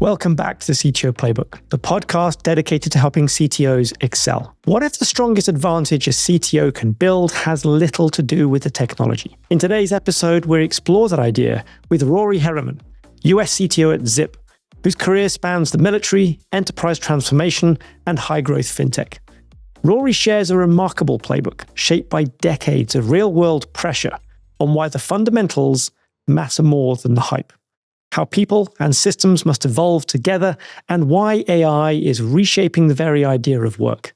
Welcome back to the CTO Playbook, the podcast dedicated to helping CTOs excel. What if the strongest advantage a CTO can build has little to do with the technology? In today's episode, we explore that idea with Rory Herriman, US CTO at Zip, whose career spans the military, enterprise transformation, and high-growth fintech. Rory shares a remarkable playbook shaped by decades of real-world pressure on why the fundamentals matter more than the hype, how people and systems must evolve together, and why AI is reshaping the very idea of work.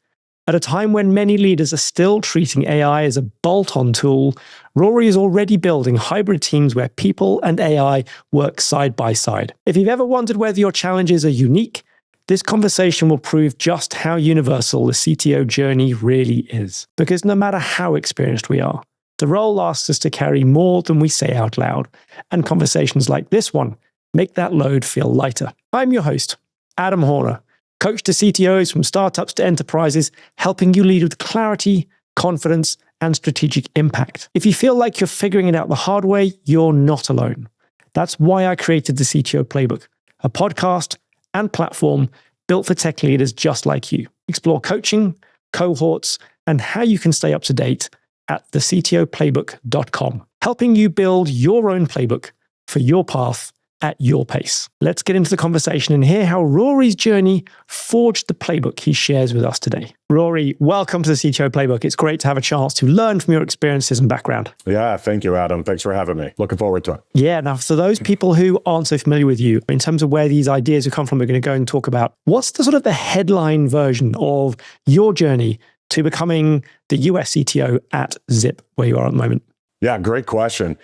At a time when many leaders are still treating AI as a bolt-on tool, Rory is already building hybrid teams where people and AI work side by side. If you've ever wondered whether your challenges are unique, this conversation will prove just how universal the CTO journey really is. Because no matter how experienced we are, the role asks us to carry more than we say out loud, and conversations like this one make that load feel lighter. I'm your host, Adam Horner, coach to CTOs from startups to enterprises, helping you lead with clarity, confidence, and strategic impact. If you feel like you're figuring it out the hard way, you're not alone. That's why I created the CTO Playbook, a podcast and platform built for tech leaders just like you. Explore coaching, cohorts, and how you can stay up to date at thectoplaybook.com, helping you build your own playbook for your path at your pace. Let's get into the conversation and hear how Rory's journey forged the playbook he shares with us today. Rory, welcome to the CTO Playbook. It's great to have a chance to learn from your experiences and background. Yeah, thank you, Adam. Thanks for having me. Looking forward to it. Yeah, now for those people who aren't so familiar with you, in terms of where these ideas have come from, we're going to go and talk about what's the sort of the headline version of your journey to becoming the US CTO at Zip, where you are at the moment? Yeah, great question.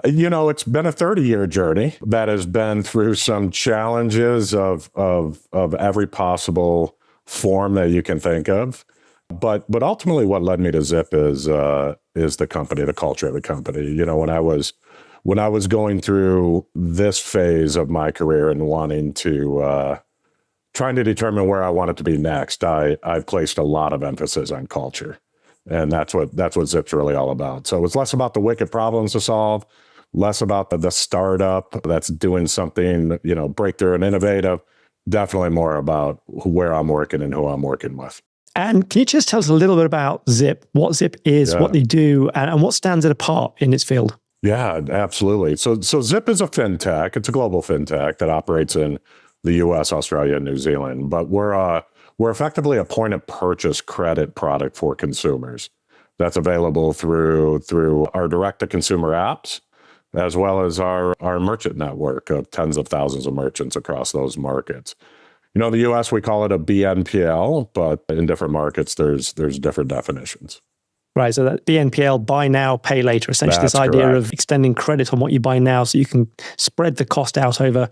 You know, it's been a 30-year journey that has been through some challenges of every possible form that you can think of. But ultimately what led me to Zip is the company, the culture of the company. You know, when I was going through this phase of my career and wanting to trying to determine where I wanted to be next, I placed a lot of emphasis on culture. And that's what Zip's really all about. So it's less about the wicked problems to solve, less about the startup that's doing something, you know, breakthrough and innovative, definitely more about where I'm working and who I'm working with. And can you just tell us a little bit about Zip, what Zip is, what they do, and what stands it apart in its field? Yeah, absolutely. So Zip is a fintech. It's a global fintech that operates in the US, Australia, and New Zealand. But we're effectively a point-of-purchase credit product for consumers that's available through our direct-to-consumer apps, as well as our merchant network of tens of thousands of merchants across those markets. You know, in the US, we call it a BNPL, but in different markets, there's different definitions. Right, so that BNPL, buy now, pay later, essentially That's this idea correct. of extending credit on what you buy now so you can spread the cost out over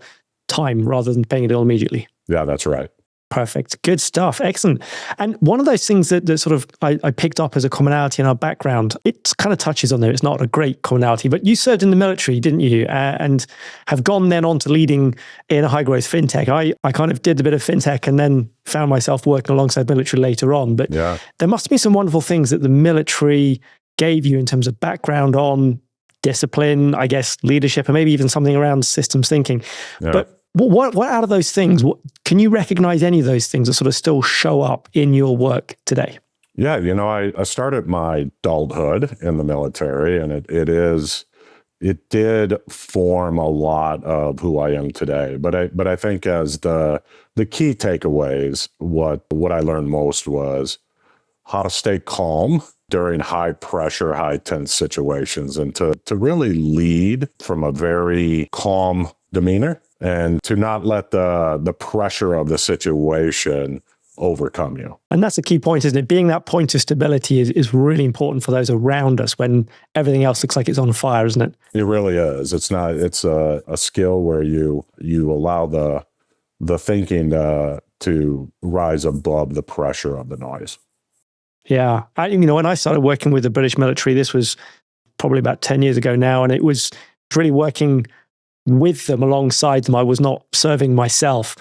time rather than paying it all immediately. Yeah, that's right. Perfect. Good stuff. Excellent. And one of those things that sort of I picked up as a commonality in our background, it kind of touches on there. It's not a great commonality, but you served in the military, didn't you? And have gone then on to leading in a high growth fintech. I kind of did a bit of fintech and then found myself working alongside military later on. But there must be some wonderful things that the military gave you in terms of background on discipline, I guess, leadership, and maybe even something around systems thinking. Yeah. But what out of those things, can you recognize any of those things that sort of still show up in your work today? Yeah, you know, I started my adulthood in the military, and it did form a lot of who I am today. But I think as the key takeaways, what I learned most was how to stay calm during high pressure, high tense situations, and to really lead from a very calm demeanor, and to not let the pressure of the situation overcome you. And that's a key point, isn't it? Being that point of stability is really important for those around us when everything else looks like it's on fire, isn't it? It really is. It's a skill where you allow the thinking to rise above the pressure of the noise. Yeah. When I started working with the British military, this was probably about 10 years ago now, and it was really working with them, alongside them. I was not serving myself.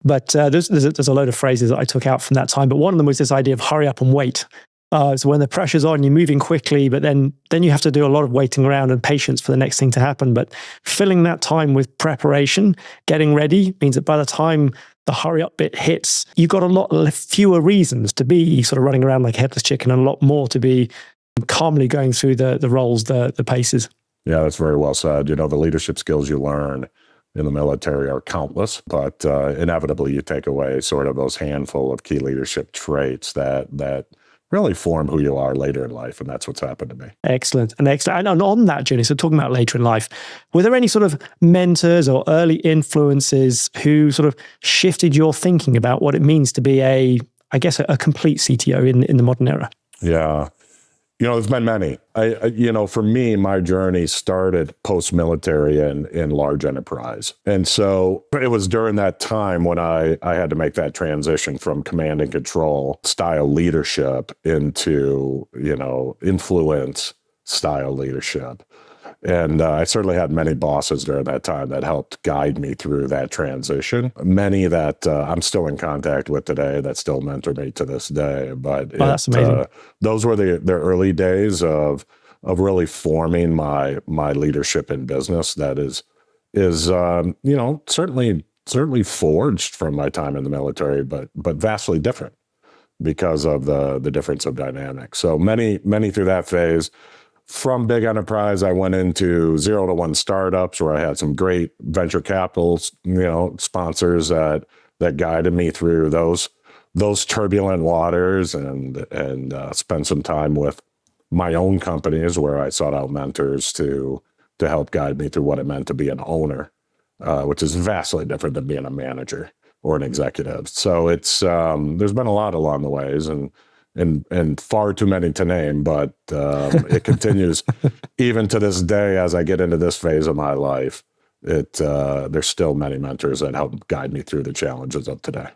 But there's a load of phrases that I took out from that time. But one of them was this idea of hurry up and wait. So when the pressure's on, you're moving quickly, but then you have to do a lot of waiting around and patience for the next thing to happen. But filling that time with preparation, getting ready, means that by the time the hurry up bit hits, you've got a lot fewer reasons to be sort of running around like a headless chicken, and a lot more to be calmly going through the roles, the paces. Yeah, that's very well said. The leadership skills you learn in the military are countless, but inevitably you take away sort of those handful of key leadership traits that really form who you are later in life. And that's what's happened to me. Excellent. And on that journey, so talking about later in life, were there any sort of mentors or early influences who sort of shifted your thinking about what it means to be a complete CTO in the modern era? Yeah. There's been many. For me, my journey started post-military in large enterprise. And so it was during that time when I had to make that transition from command and control style leadership into, influence style leadership. And I certainly had many bosses during that time that helped guide me through that transition. Many that I'm still in contact with today that still mentor me to this day. But that's amazing. Those were the early days of really forming my leadership in business. That is certainly forged from my time in the military, but vastly different because of the difference of dynamics. So many through that phase. From big enterprise, I went into 0 to 1 startups where I had some great venture capital, sponsors that guided me through those turbulent waters, and spent some time with my own companies where I sought out mentors to help guide me through what it meant to be an owner, which is vastly different than being a manager or an executive. So it's there's been a lot along the ways, and far too many to name, but it continues even to this day as I get into this phase of my life. There's still many mentors that help guide me through the challenges of today.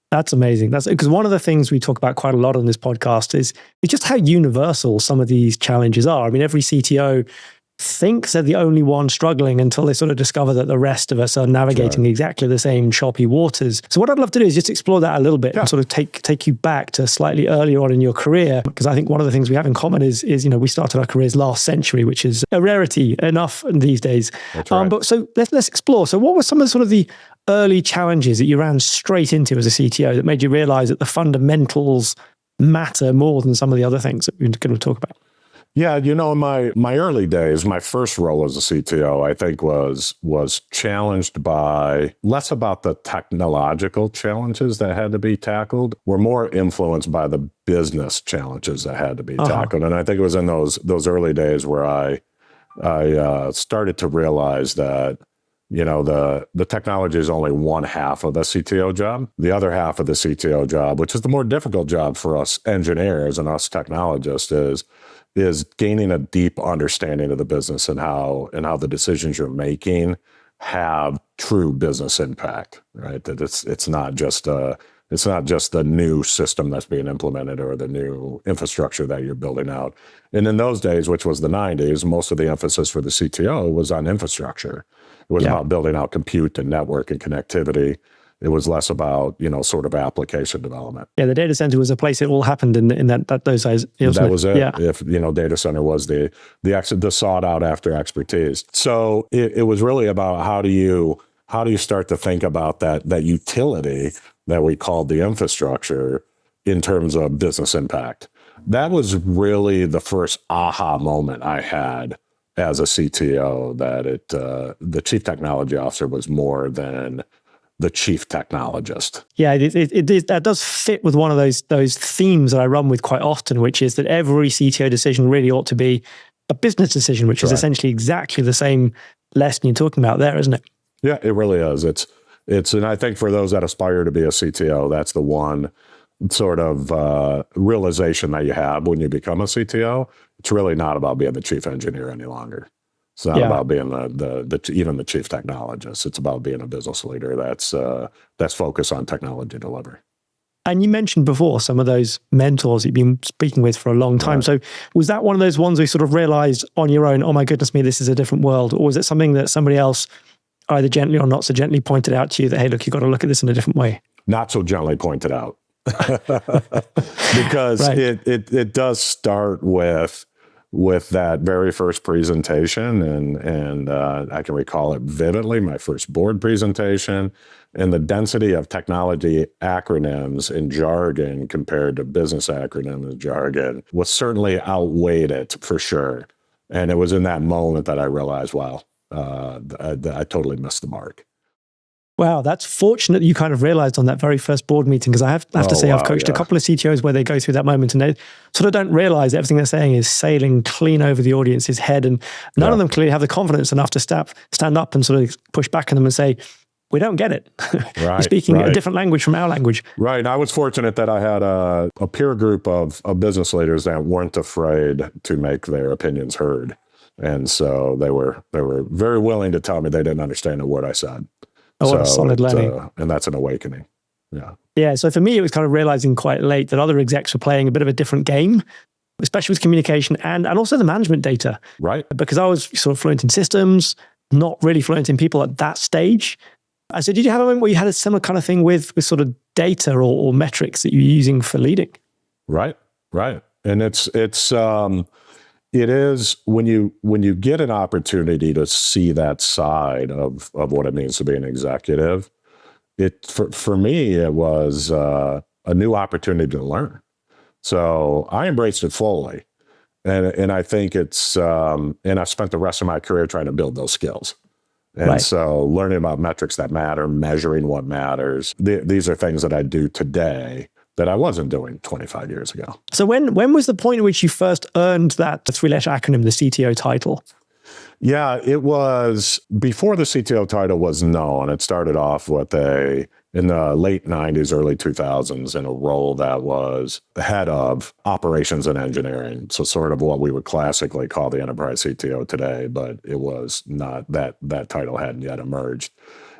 That's amazing. That's because one of the things we talk about quite a lot on this podcast is just how universal some of these challenges are. I mean, every CTO thinks they're the only one struggling until they sort of discover that the rest of us are navigating exactly the same choppy waters. So what I'd love to do is just explore that a little bit and sort of take you back to slightly earlier on in your career, because I think one of the things we have in common is we started our careers last century, which is a rarity enough these days. That's right. But so let's explore. So what were some of the early challenges that you ran straight into as a CTO that made you realize that the fundamentals matter more than some of the other things that we're going to talk about? Yeah, in my early days, my first role as a CTO, I think was challenged by less about the technological challenges that had to be tackled, were more influenced by the business challenges that had to be tackled. And I think it was in those early days where I started to realize that the technology is only one half of the CTO job. The other half of the CTO job, which is the more difficult job for us engineers and us technologists, is gaining a deep understanding of the business and how the decisions you're making have true business impact, right? That it's not just the new system that's being implemented or the new infrastructure that you're building out. And in those days, which was the 90s, most of the emphasis for the CTO was on infrastructure. It was about building out compute and network and connectivity. It was less about, sort of application development. Yeah, the data center was a place it all happened in those days. That was it. Yeah. If, data center was the sought out after expertise. So it was really about how do you start to think about that utility that we called the infrastructure in terms of business impact. That was really the first aha moment I had as a CTO, that the chief technology officer was more than the chief technologist. Yeah, that does fit with one of those themes that I run with quite often, which is that every CTO decision really ought to be a business decision, which is essentially exactly the same lesson you're talking about there, isn't it? Yeah, it really is. It's, and I think for those that aspire to be a CTO, that's the one sort of realization that you have when you become a CTO. It's really not about being the chief engineer any longer. It's not about being even the chief technologist. It's about being a business leader that's focused on technology delivery. And you mentioned before some of those mentors you've been speaking with for a long time. Right. So was that one of those ones where you sort of realized on your own, oh my goodness me, this is a different world? Or was it something that somebody else either gently or not so gently pointed out to you that, hey, look, you've got to look at this in a different way? Not so gently pointed out. because Right. it does start with that very first presentation, and I can recall it vividly, my first board presentation, and the density of technology acronyms and jargon compared to business acronyms and jargon was certainly outweighed it for sure. And it was in that moment that I realized, wow, I totally missed the mark. Wow, that's fortunate that you kind of realized on that very first board meeting, because I have to say, I've coached a couple of CTOs where they go through that moment and they sort of don't realize everything they're saying is sailing clean over the audience's head. And none of them clearly have the confidence enough to stand up and sort of push back on them and say, we don't get it. You're speaking a different language from our language. Right. And I was fortunate that I had a peer group of business leaders that weren't afraid to make their opinions heard. And so they were very willing to tell me they didn't understand a word I said. Oh, what a solid learning. And that's an awakening. Yeah. Yeah. So for me, it was kind of realizing quite late that other execs were playing a bit of a different game, especially with communication and also the management data. Right. Because I was sort of fluent in systems, not really fluent in people at that stage. So did you have a moment where you had a similar kind of thing with sort of data or metrics that you're using for leading? Right. Right. And it is when you get an opportunity to see that side of what it means to be an executive, for me, it was a new opportunity to learn. So I embraced it fully. And I think and I spent the rest of my career trying to build those skills. And so learning about metrics that matter, measuring what matters, these are things that I do today that I wasn't doing 25 years ago. So when was the point at which you first earned that three-letter acronym, the CTO title? Yeah, it was before the CTO title was known. It started off in the late 90s, early 2000s, in a role that was the head of operations and engineering. So sort of what we would classically call the enterprise CTO today, but it was not that title hadn't yet emerged.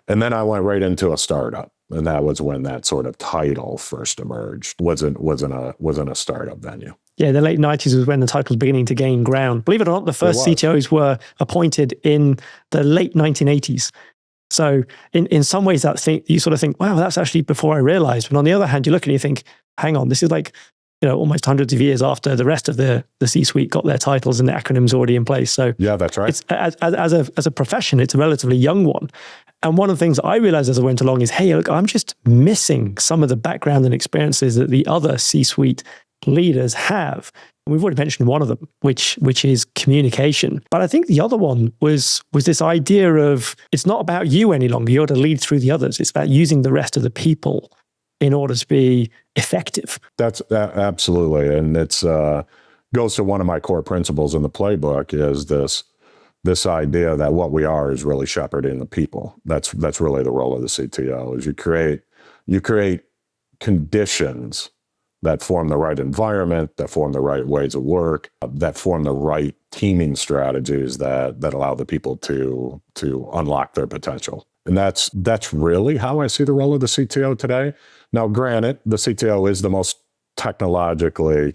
And then I went right into a startup. And that was when that sort of title first emerged, was in a startup venue. Yeah, the late 90s was when the title was beginning to gain ground. Believe it or not, the first CTOs were appointed in the late 1980s. So in some ways, you sort of think, wow, that's actually before I realized. But on the other hand, you look and you think, hang on, this is like, almost hundreds of years after the rest of the C-suite got their titles and the acronyms already in place. So yeah, that's right. It's, as a profession, it's a relatively young one. And one of the things I realized as I went along is, hey, look, I'm just missing some of the background and experiences that the other C-suite leaders have. And we've already mentioned one of them, which is communication. But I think the other one was this idea of, it's not about you any longer. You're to lead through the others. It's about using the rest of the people in order to be effective. That's absolutely. And it's goes to one of my core principles in the playbook, is this idea that what we are is really shepherding the people. That's really the role of the CTO, is you create conditions that form the right environment, that form the right ways of work, that form the right teaming strategies that allow the people to unlock their potential. And that's really how I see the role of the CTO today. Now, granted, the CTO is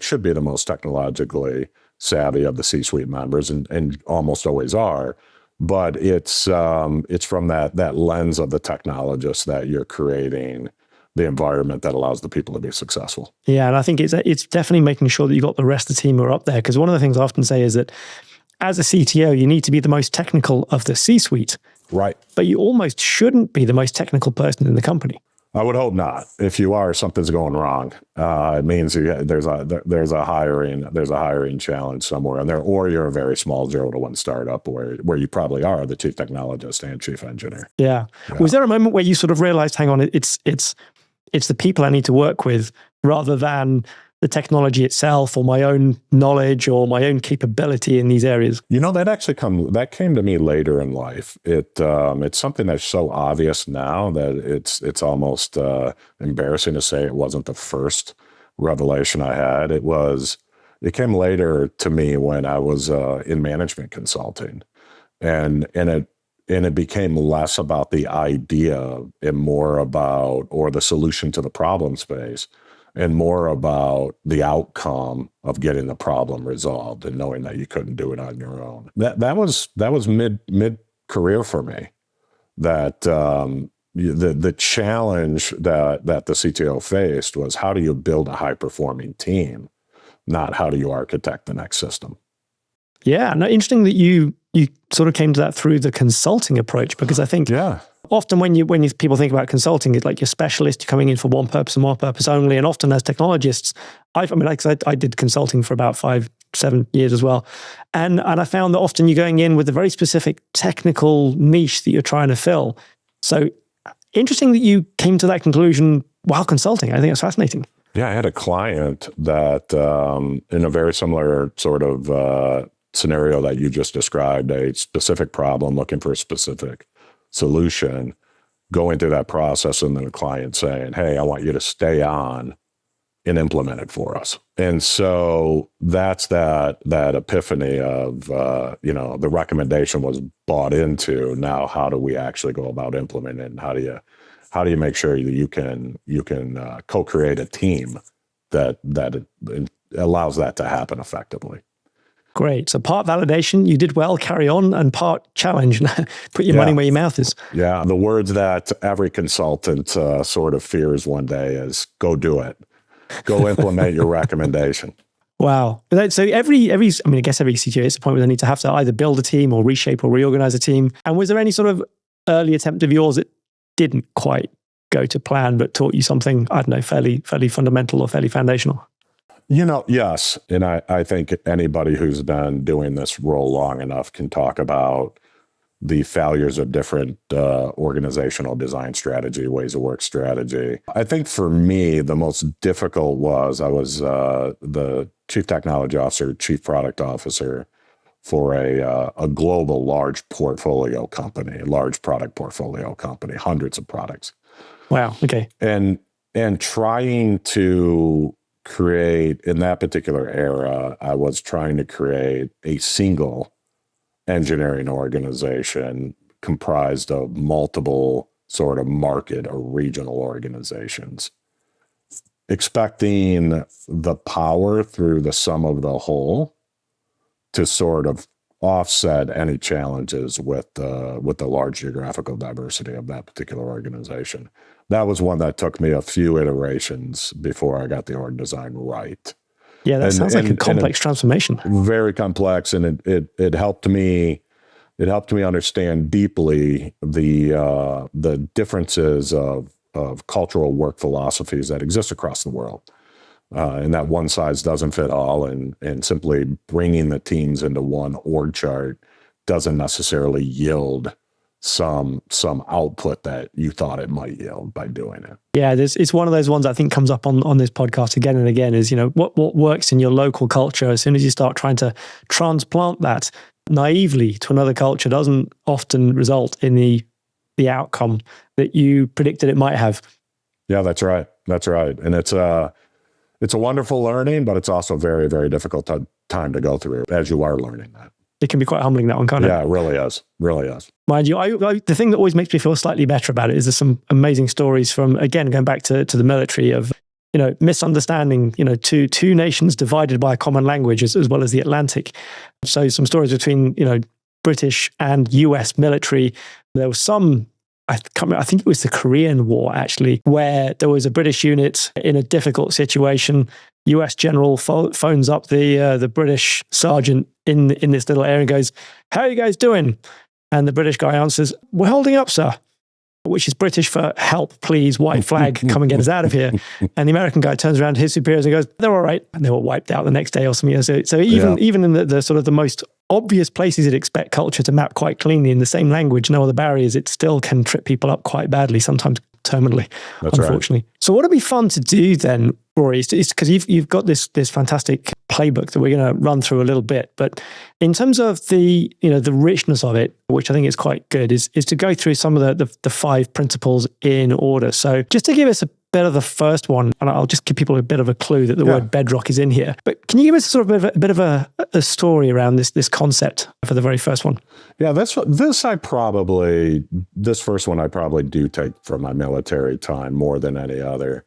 should be the most technologically savvy of the C-suite members, and almost always are. But it's from that lens of the technologist that you're creating the environment that allows the people to be successful. Yeah, and I think it's definitely making sure that you've got the rest of the team who are up there. Because one of the things I often say is that as a CTO, you need to be the most technical of the C-suite. Right. But you almost shouldn't be the most technical person in the company. I would hope not. If you are, something's going wrong. It means there's a hiring challenge somewhere in there, or you're a very small 0 to 1 startup where you probably are the chief technologist and chief engineer. Yeah. Was there a moment where you sort of realized, hang on, it's the people I need to work with rather than the technology itself or my own knowledge or my own capability in these areas? That came to me later in life. It's something that's so obvious now that it's almost embarrassing to say it wasn't the first revelation I had. It came later to me when I was in management consulting, and it became less about the idea and more about, or the solution to the problem space, and more about the outcome of getting the problem resolved and knowing that you couldn't do it on your own. That was mid career for me. That the challenge that the CTO faced was, how do you build a high performing team, not how do you architect the next system? Yeah, no, interesting that you sort of came to that through the consulting approach, because I think often when people think about consulting, it's like you're specialist, you're coming in for one purpose and one purpose only. And often as technologists, I did consulting for about 5-7 years as well, and I found that often you're going in with a very specific technical niche that you're trying to fill. So interesting that you came to that conclusion while consulting. I think it's fascinating. Yeah, I had a client that in a very similar sort of scenario that you just described, a specific problem, looking for a specific solution, going through that process, and then the client saying, hey, I want you to stay on and implement it for us. And so that's that epiphany of, the recommendation was bought into. Now, how do we actually go about implementing it? And how do you make sure that you can co-create a team that it allows that to happen effectively? Great. So part validation, you did well, carry on, and part challenge, put your money where your mouth is. Yeah. The words that every consultant sort of fears one day is, go do it. Go implement your recommendation. Wow. So I guess every CTO is a point where they have to either build a team or reshape or reorganize a team. And was there any sort of early attempt of yours that didn't quite go to plan, but taught you something, I don't know, fairly fundamental or fairly foundational? Yes. And I think anybody who's been doing this role long enough can talk about the failures of different organizational design strategy, ways of work strategy. I think for me, the most difficult was I was the chief technology officer, chief product officer for a global large portfolio company, large product portfolio company, hundreds of products. Wow. Okay. And trying to create, in that particular era, I was trying to create a single engineering organization comprised of multiple sort of market or regional organizations, expecting the power through the sum of the whole to sort of offset any challenges with the large geographical diversity of that particular organization. That was one that took me a few iterations before I got the org design right. Yeah, that sounds like a complex transformation. Very complex, and it helped me. It helped me understand deeply the differences of cultural work philosophies that exist across the world, and that one size doesn't fit all, and simply bringing the teams into one org chart doesn't necessarily yield some output that you thought it might yield by doing it. Yeah, it's one of those ones I think comes up on this podcast again and again is, what works in your local culture, as soon as you start trying to transplant that naively to another culture, doesn't often result in the outcome that you predicted it might have. Yeah, that's right. That's right. And it's a wonderful learning, but it's also a very, very difficult time to go through as you are learning that. It can be quite humbling, that one, can't it? Yeah, it really is. Really is. Mind you, the thing that always makes me feel slightly better about it is there's some amazing stories from, again, going back to the military of, misunderstanding, two nations divided by a common language as well as the Atlantic. So some stories between, British and US military. There was some, I think it was the Korean War, actually, where there was a British unit in a difficult situation. US general phones up the British sergeant in this little area and goes, "How are you guys doing?" And the British guy answers, "We're holding up, sir," which is British for "help, please, white flag, come and get us out of here." And the American guy turns around to his superiors and goes, "They're all right." And they were wiped out the next day or something. So even in the sort of the most obvious places you'd expect culture to map quite cleanly in the same language, no other barriers, it still can trip people up quite badly, sometimes terminally, That's unfortunately. Right. So what would be fun to do then, Rory, is because you've got this fantastic playbook that we're going to run through a little bit, but in terms of the richness of it, which I think is quite good, is to go through some of the 5 principles in order. So just to give us a bit of the first one, and I'll just give people a bit of a clue that the word bedrock is in here. But can you give us sort of a bit of a story around this concept for the very first one? Yeah, this first one I probably do take from my military time more than any other,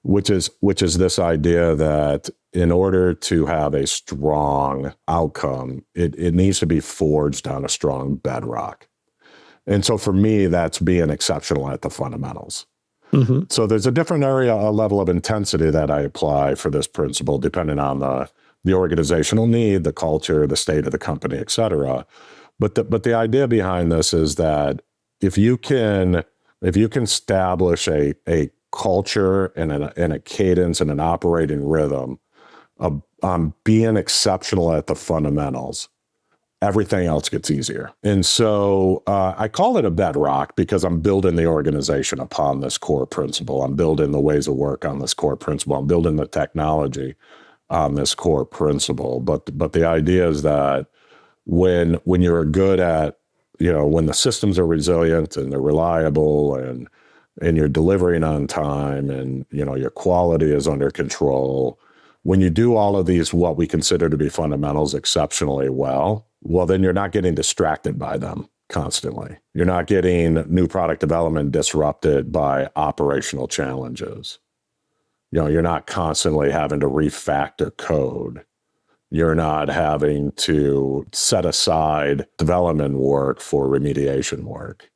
which is this idea that in order to have a strong outcome, it needs to be forged on a strong bedrock. And so for me, that's being exceptional at the fundamentals. Mm-hmm. So there's a different a level of intensity that I apply for this principle, depending on the organizational need, the culture, the state of the company, et cetera. But the idea behind this is that if you can establish a culture and a cadence and an operating rhythm of being exceptional at the fundamentals, everything else gets easier. And so I call it a bedrock because I'm building the organization upon this core principle. I'm building the ways of work on this core principle. I'm building the technology on this core principle. But the idea is that when you're good at, when the systems are resilient and they're reliable and you're delivering on time and, your quality is under control, when you do all of these, what we consider to be fundamentals exceptionally well, then you're not getting distracted by them constantly. You're not getting new product development disrupted by operational challenges. You're not constantly having to refactor code. You're not having to set aside development work for remediation work.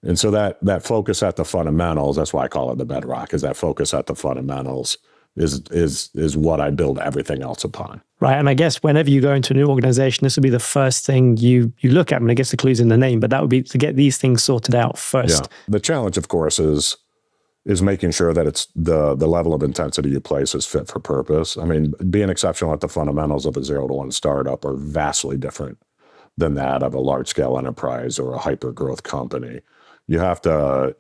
And so that focus at the fundamentals, that's why I call it the bedrock, is that focus at the fundamentals is what I build everything else upon. Right. And I guess whenever you go into a new organization, this would be the first thing you look at. I mean, I guess the clue's in the name, but that would be to get these things sorted out first. Yeah. The challenge, of course, is making sure that it's the level of intensity you place is fit for purpose. I mean, being exceptional at the fundamentals of a 0 to 1 startup are vastly different than that of a large scale enterprise or a hyper growth company. You have to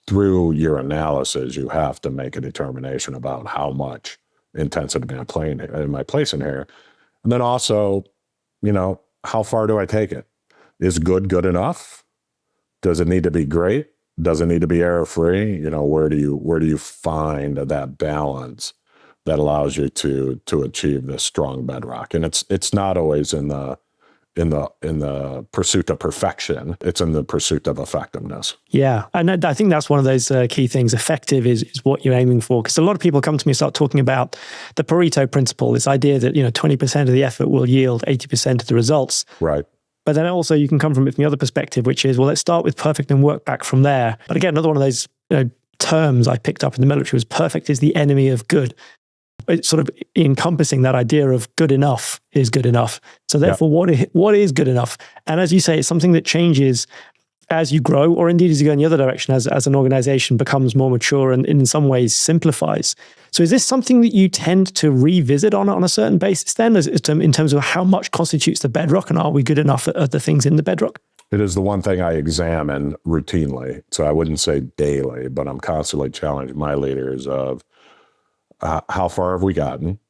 through your analysis, you have to make a determination about how much intensity am I placing here? And then also, how far do I take it? Is good enough? Does it need to be great? Does it need to be error-free? Where do you find that balance that allows you to achieve this strong bedrock? And it's not always in the pursuit of perfection. It's in the pursuit of effectiveness. Yeah. And I think that's one of those key things. Effective is what you're aiming for. Because a lot of people come to me and start talking about the Pareto principle, this idea that 20% of the effort will yield 80% of the results. Right. But then also you can come from it from the other perspective, which is, well, let's start with perfect and work back from there. But again, another one of those terms I picked up in the military was perfect is the enemy of good. It's sort of encompassing that idea of good enough is good enough. So therefore, what is good enough? And as you say, it's something that changes as you grow, or indeed as you go in the other direction, as an organization becomes more mature and in some ways simplifies. So is this something that you tend to revisit on a certain basis then, in terms of how much constitutes the bedrock, and are we good enough at the things in the bedrock? It is the one thing I examine routinely. So I wouldn't say daily, but I'm constantly challenging my leaders of, how far have we gotten?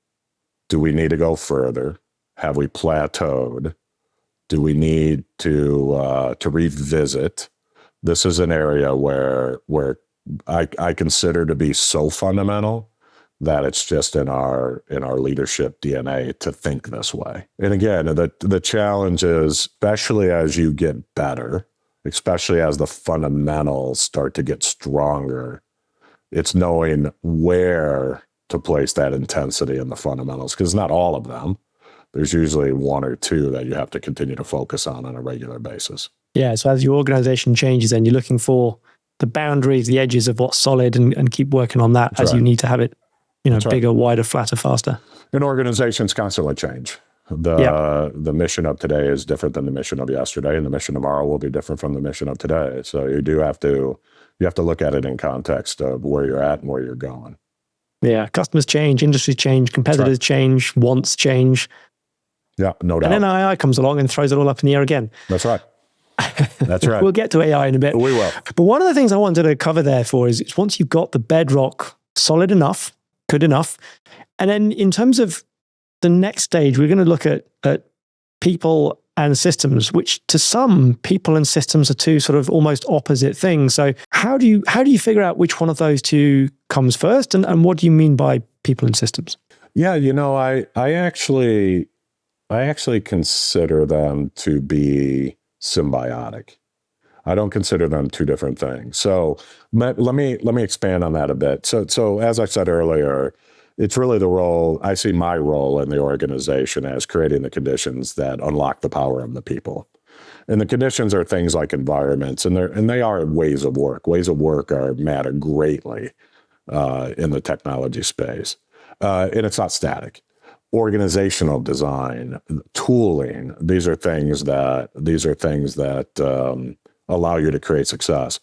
Do we need to go further? Have we plateaued? Do we need to revisit? This is an area where I consider to be so fundamental that it's just in our leadership DNA to think this way. And again, the challenge is, especially as you get better, especially as the fundamentals start to get stronger, it's knowing where to place that intensity in the fundamentals, because not all of them. There's usually one or two that you have to continue to focus on a regular basis. Yeah, so as your organization changes, then you're looking for the boundaries, the edges of what's solid, and keep working on that. That's as right. You need to have it, bigger, wider, flatter, faster. And organizations constantly change. The mission of today is different than the mission of yesterday, and the mission tomorrow will be different from the mission of today. So you have to look at it in context of where you're at and where you're going. Yeah, customers change, industries change, competitors change, wants change. Yeah, no doubt. And then AI comes along and throws it all up in the air again. That's right. That's right. We'll get to AI in a bit. We will. But one of the things I wanted to cover therefore is once you've got the bedrock solid enough, good enough, and then in terms of the next stage, we're going to look at people and systems, which to some, people and systems are two sort of almost opposite things. So how do you figure out which one of those two comes first, and what do you mean by people and systems? Yeah, I actually consider them to be symbiotic. I don't consider them two different things. So let me expand on that a bit. So as I said earlier, it's really I see my role in the organization as creating the conditions that unlock the power of the people. And the conditions are things like environments, and they are ways of work. Ways of work matter greatly in the technology space, and it's not static. Organizational design, tooling, these are things that allow you to create success.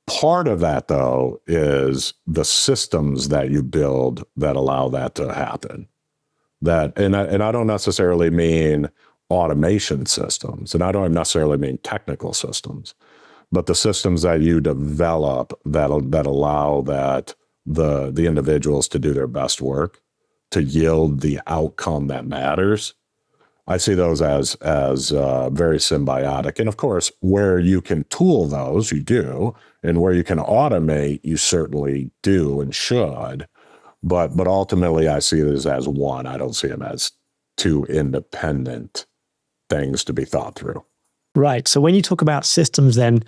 Part of that, though, is the systems that you build that allow that to happen. And I don't necessarily mean automation systems, and I don't necessarily mean technical systems, but the systems that you develop that allow the individuals to do their best work, to yield the outcome that matters. I see those as very symbiotic. And of course, where you can tool those, you do, and where you can automate, you certainly do and should. But ultimately, I see this as one. I don't see them as two independent things to be thought through. Right. So when you talk about systems then,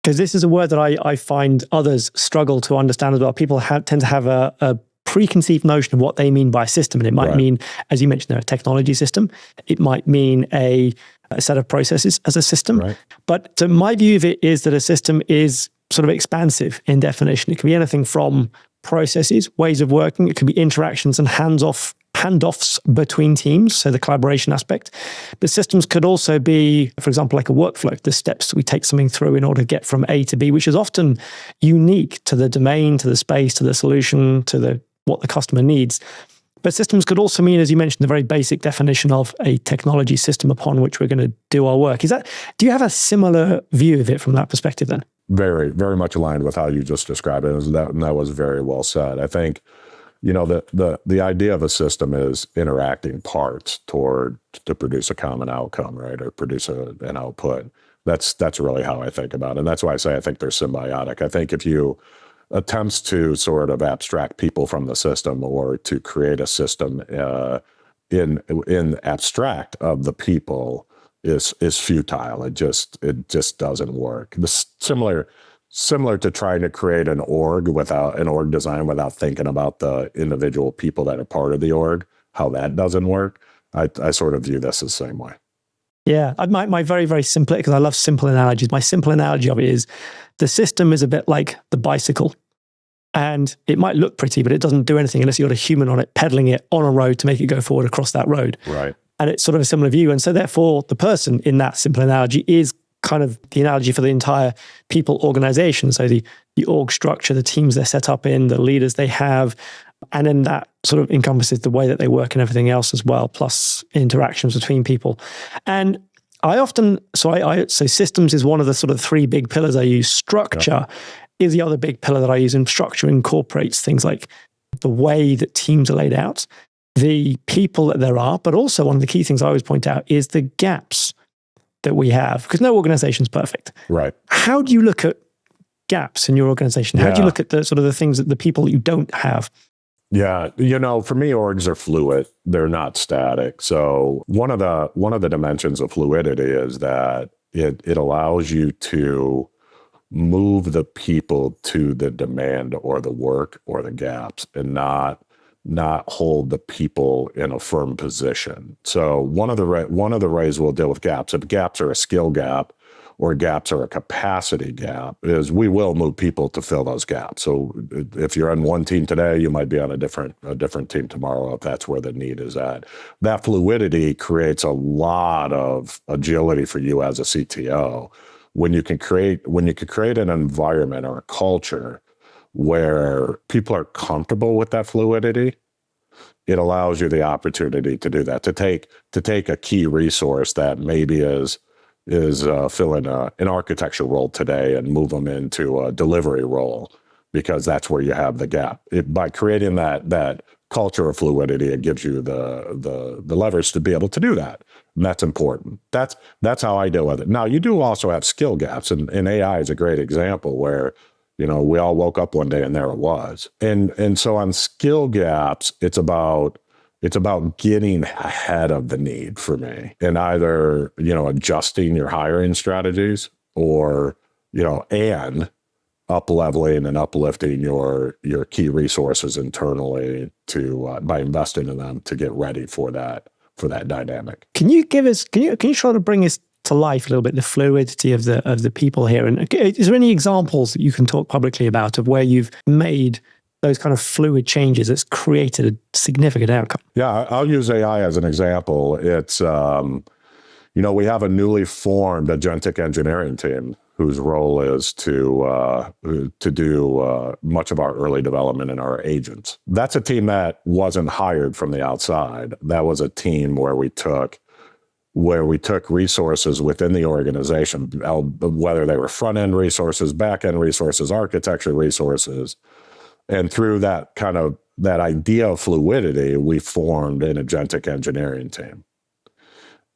because this is a word that I find others struggle to understand as well. People tend to have a preconceived notion of what they mean by system. And it might mean, as you mentioned, a technology system. It might mean a set of processes as a system. Right. But so my view of it is that a system is sort of expansive in definition. It can be anything from processes, ways of working. It can be interactions and handoffs between teams, so the collaboration aspect. But systems could also be, for example, like a workflow, the steps we take something through in order to get from A to B, which is often unique to the domain, to the space, to the solution, to what the customer needs. But systems could also mean, as you mentioned, the very basic definition of a technology system upon which we're going to do our work. Do you have a similar view of it from that perspective then? Very, very much aligned with how you just described it. And that was very well said. I think, the idea of a system is interacting parts to produce a common outcome, right? Or produce an output. That's really how I think about it. And that's why I say I think they're symbiotic. I think if you attempts to sort of abstract people from the system or to create a system in abstract of the people is futile. It just doesn't work. Similar to trying to create an org design without thinking about the individual people that are part of the org, how that doesn't work. I sort of view this the same way. Yeah, my very, very simple, because I love simple analogies. My simple analogy of it is the system is a bit like the bicycle. And it might look pretty, but it doesn't do anything unless you've got a human on it, pedaling it on a road to make it go forward across that road. Right. And it's sort of a similar view. And so therefore, the person in that simple analogy is kind of the analogy for the entire people organization. So the org structure, the teams they're set up in, the leaders they have, and then that sort of encompasses the way that they work and everything else as well, plus interactions between people. And so systems is one of the sort of three big pillars I use. Structure is the other big pillar that I use, and structure incorporates things like the way that teams are laid out, the people that there are, but also one of the key things I always point out is the gaps that we have, because no organization is perfect. Right. How do you look at gaps in your organization? How do you look at the sort of the things that the people that you don't have? Yeah, for me, orgs are fluid. They're not static. So one of the dimensions of fluidity is that it allows you to move the people to the demand or the work or the gaps, and not hold the people in a firm position. So one of the ways we'll deal with gaps, if gaps are a skill gap or gaps are a capacity gap, is we will move people to fill those gaps. So if you're on one team today, you might be on a different team tomorrow if that's where the need is at. That fluidity creates a lot of agility for you as a CTO. When you can create an environment or a culture where people are comfortable with that fluidity, it allows you the opportunity to do that, to take a key resource that maybe is filling an architecture role today and move them into a delivery role, because that's where you have the gap. By creating that culture of fluidity, it gives you the levers to be able to do that. And that's important. That's how I deal with it. Now, you do also have skill gaps, and AI is a great example where, we all woke up one day and there it was. And so on skill gaps, it's about getting ahead of the need for me, and either, adjusting your hiring strategies or, and up-leveling and uplifting your key resources internally by investing in them to get ready for that dynamic. Can you try to bring us to life a little bit the fluidity of the people here. And is there any examples that you can talk publicly about of where you've made those kind of fluid changes that's created a significant outcome? Yeah, I'll use AI as an example. It's, we have a newly formed agentic engineering team whose role is to do much of our early development in our agents. That's a team that wasn't hired from the outside. That was a team where we took resources within the organization, whether they were front-end resources, back-end resources, architecture resources. And through that idea of fluidity, we formed an agentic engineering team.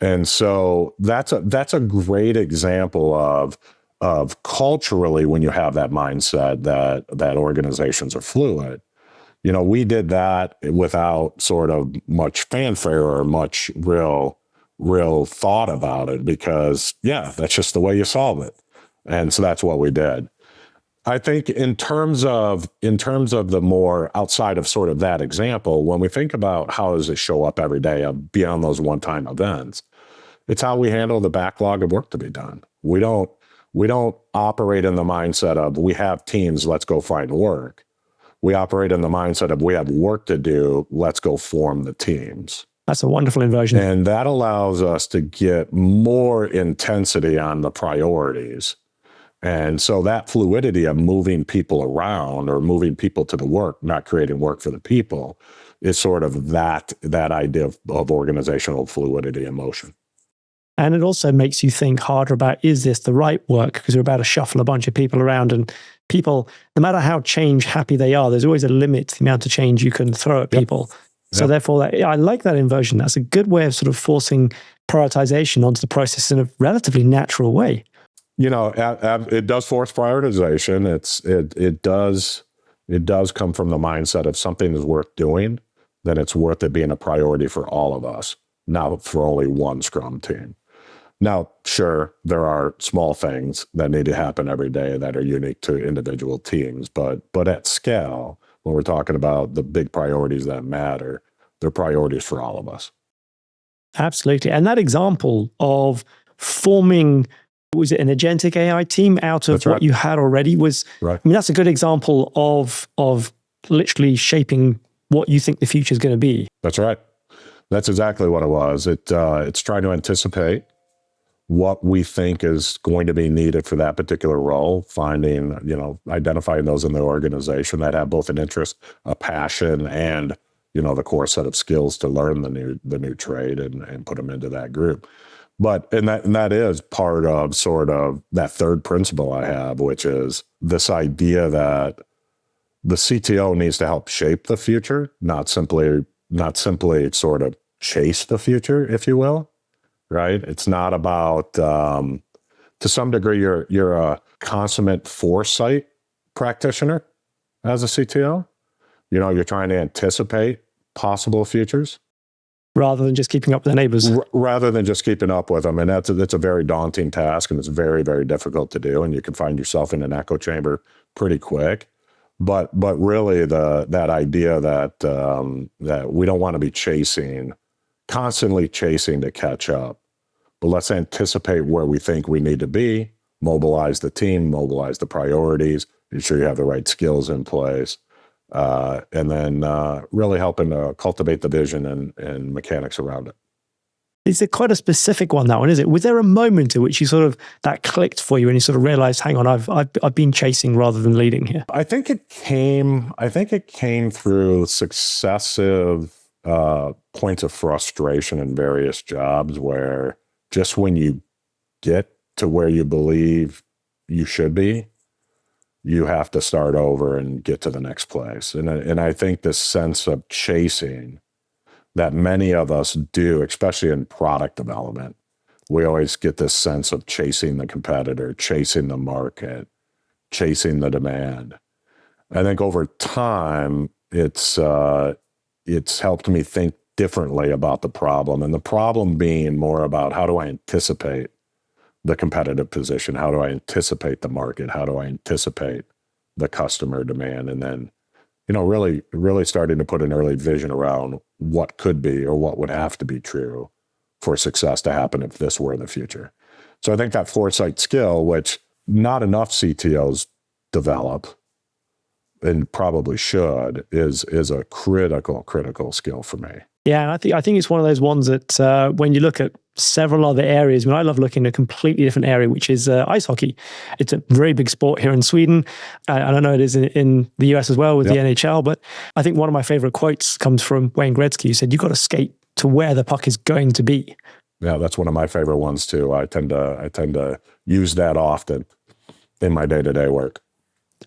And so that's a great example of culturally, when you have that mindset that organizations are fluid. We did that without sort of much fanfare or much real thought about it, because that's just the way you solve it. And so that's what we did. I think in terms of the more outside of sort of that example, when we think about how does it show up every day beyond those one-time events, it's how we handle the backlog of work to be done. We don't operate in the mindset of we have teams, let's go find work. We operate in the mindset of we have work to do, let's go form the teams. That's a wonderful inversion. And that allows us to get more intensity on the priorities. And so that fluidity of moving people around or moving people to the work, not creating work for the people, is sort of that idea of organizational fluidity and motion. And it also makes you think harder about, is this the right work? Because you're about to shuffle a bunch of people around, and people, no matter how change happy they are, there's always a limit to the amount of change you can throw at people. So therefore, I like that inversion. That's a good way of sort of forcing prioritization onto the process in a relatively natural way. It does force prioritization. It does come from the mindset of something is worth doing, then it's worth it being a priority for all of us, not for only one Scrum team. Now, sure, there are small things that need to happen every day that are unique to individual teams, but at scale, when we're talking about the big priorities that matter, they're priorities for all of us. Absolutely. And that example of forming, was it an agentic AI team out of what you had already was, right. I mean, that's a good example of literally shaping what you think the future is going to be. That's right. That's exactly what it was. It's trying to anticipate what we think is going to be needed for that particular role, identifying those in the organization that have both an interest, a passion, and, the core set of skills to learn the new trade and put them into that group. And that is part of sort of that third principle I have, which is this idea that the CTO needs to help shape the future, not simply sort of chase the future, if you will, right? It's not about, to some degree, you're a consummate foresight practitioner as a CTO. You're trying to anticipate possible futures. Rather than just keeping up with the neighbors. Rather than just keeping up with them. And that's a very daunting task, and it's very, very difficult to do. And you can find yourself in an echo chamber pretty quick. But really that idea that we don't want to be constantly chasing to catch up, but let's anticipate where we think we need to be, mobilize the team, mobilize the priorities, ensure you have the right skills in place, and then really helping to cultivate the vision and mechanics around it. It's quite a specific one, that one, is it? Was there a moment at which you sort of, that clicked for you and you sort of realized, hang on, I've been chasing rather than leading here? I think it came through successive points of frustration in various jobs where just when you get to where you believe you should be, you have to start over and get to the next place. And I think this sense of chasing that many of us do, especially in product development, we always get this sense of chasing the competitor, chasing the market, chasing the demand. I think over time, it's helped me think differently about the problem, and the problem being more about how do I anticipate the competitive position? How do I anticipate the market? How do I anticipate the customer demand? And then, really starting to put an early vision around what could be or what would have to be true for success to happen if this were the future. So I think that foresight skill, which not enough CTOs develop and probably should, is a critical skill for me. Yeah, and I think it's one of those ones that when you look at several other areas, I mean, I love looking at a completely different area, which is ice hockey. It's a very big sport here in Sweden. And I know it is in the US as well with the NHL, but I think one of my favorite quotes comes from Wayne Gretzky, who said, "You've got to skate to where the puck is going to be." Yeah, that's one of my favorite ones too. I tend to use that often in my day-to-day work.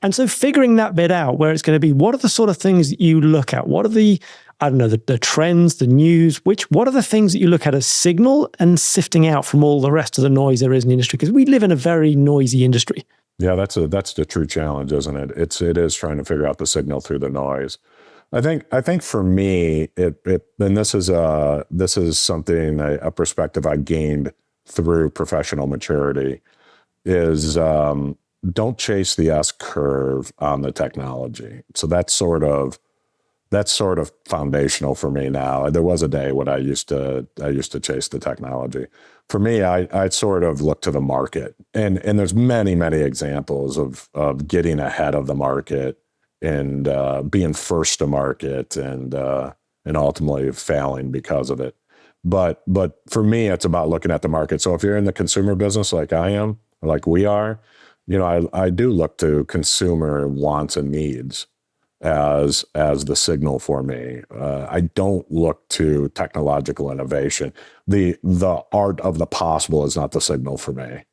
And so figuring that bit out, where it's going to be, what are the sort of things that you look at? What are the, I don't know, the trends, the news, what are the things that you look at as signal and sifting out from all the rest of the noise there is in the industry? Because we live in a very noisy industry. Yeah, that's the true challenge, isn't it? It is trying to figure out the signal through the noise. I think for me, and this is something, a perspective I gained through professional maturity, is don't chase the S curve on the technology. So that's sort of foundational for me now. There was a day when I used to chase the technology. For me, I sort of look to the market, and there's many examples of getting ahead of the market and being first to market and ultimately failing because of it. But for me, it's about looking at the market. So if you're in the consumer business like I am, or like we are, I do look to consumer wants and needs as the signal for me. I don't look to technological innovation. The art of the possible is not the signal for me.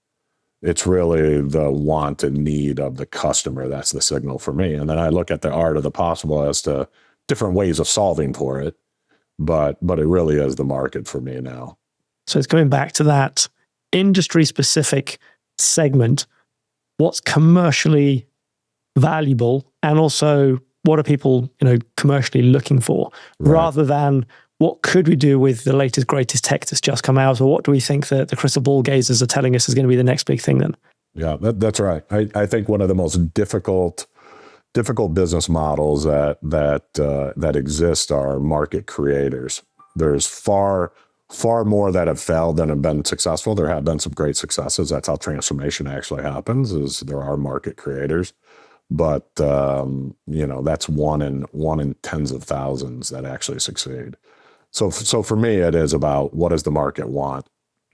It's really the want and need of the customer that's the signal for me. And then I look at the art of the possible as to different ways of solving for it. But it really is the market for me now. So it's going back to that industry-specific segment. What's commercially valuable, and also what are people, commercially looking for, rather than what could we do with the latest, greatest tech that's just come out, or what do we think that the crystal ball gazers are telling us is going to be the next big thing then? Yeah, that's right. I think one of the most difficult business models that exist are market creators. There's far more that have failed than have been successful. There have been some great successes. That's how transformation actually happens, is there are market creators. But that's one in tens of thousands that actually succeed. So for me, it is about, what does the market want?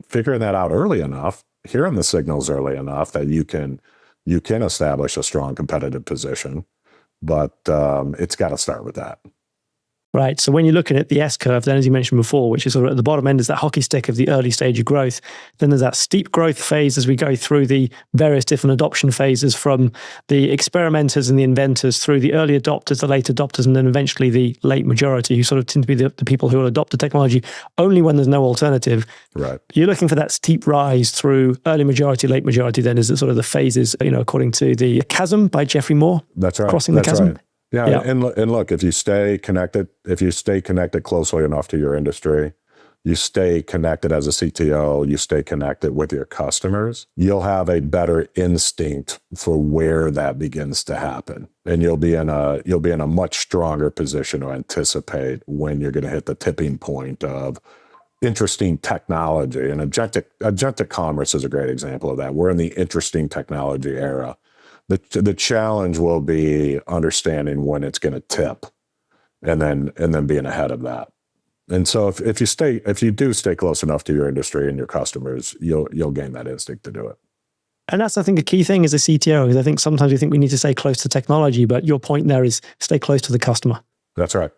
Figuring that out early enough, hearing the signals early enough that you can establish a strong competitive position. But it's got to start with that. Right. So when you're looking at the S curve, then as you mentioned before, which is sort of at the bottom end, is that hockey stick of the early stage of growth. Then there's that steep growth phase as we go through the various different adoption phases, from the experimenters and the inventors through the early adopters, the late adopters, and then eventually the late majority, who sort of tend to be the people who will adopt the technology only when there's no alternative. Right. You're looking for that steep rise through early majority, late majority. Then is it sort of the phases, according to the chasm by Jeffrey Moore? That's right. Crossing the chasm. Right. Yeah. And look, if you stay connected closely enough to your industry, you stay connected as a CTO, you stay connected with your customers, you'll have a better instinct for where that begins to happen. And you'll be in a much stronger position to anticipate when you're going to hit the tipping point of interesting technology. And agentic commerce is a great example of that. We're in the interesting technology era. The challenge will be understanding when it's going to tip, and then being ahead of that. And so if you do stay close enough to your industry and your customers, you'll gain that instinct to do it. And that's, I think, a key thing as a CTO, because I think sometimes we think we need to stay close to technology, but your point there is stay close to the customer. That's right.